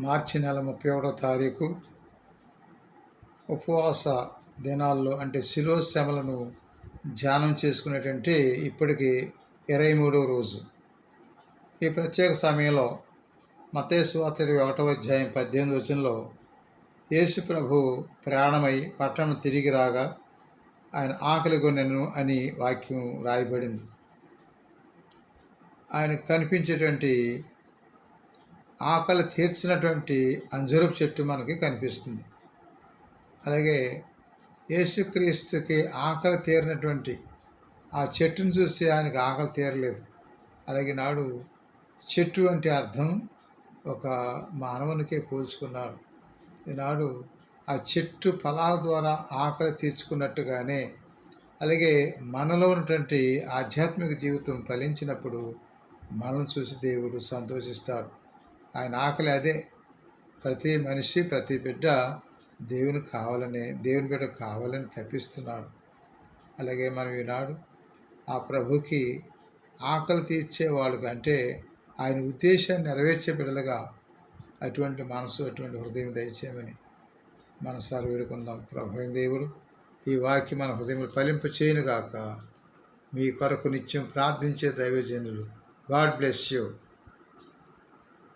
మార్చి నెల 31వ తారీఖు ఉపవాస దినాల్లో అంటే శిలువ శ్రమలను ధ్యానం చేసుకునేటంటే ఇప్పటికి 23వ రోజు. ఈ ప్రత్యేక సమయంలో మత్తయి సువార్త 21వ అధ్యాయం 18వ వచనంలో యేసు ప్రభు ప్రయాణమై పట్టణం తిరిగి రాగా ఆయన ఆకలి కొనెను అని వాక్యం రాయబడింది. ఆయనకు కనిపించేటువంటి ఆకలి తీర్చినటువంటి అంజూరపు చెట్టు మనకి కనిపిస్తుంది. అలాగే యేసుక్రీస్తుకి ఆకలి తీరినటువంటి ఆ చెట్టును చూసి ఆయనకు ఆకలి తీరలేదు. అలాగే నాడు చెట్టు అంటే అర్థం ఒక మానవునికే పోల్చుకున్నాడు. ఈనాడు ఆ చెట్టు ఫలాల ద్వారా ఆకలి తీర్చుకున్నట్టుగానే అలాగే మనలో ఉన్నటువంటి ఆధ్యాత్మిక జీవితం ఫలించినప్పుడు మనల్ని చూసి దేవుడు సంతోషిస్తాడు. ఆయన ఆకలి అదే. ప్రతి మనిషి ప్రతి బిడ్డ దేవుని బిడ్డ కావాలని తప్పిస్తున్నాడు. అలాగే మనం ఈనాడు ఆ ప్రభుకి ఆకలి తీర్చే వాళ్ళకి అంటే ఆయన ఉద్దేశాన్ని నెరవేర్చే బిడ్డలుగా అటువంటి మనసు అటువంటి హృదయం దయచేయమని మనసారి వేడుకుందాం. ప్రభు అయిన దేవుడు ఈ వాక్యం మన హృదయంలో ఫలింప చేయనుగాక. మీ కొరకు నిత్యం ప్రార్థించే దైవజనులు. God bless you.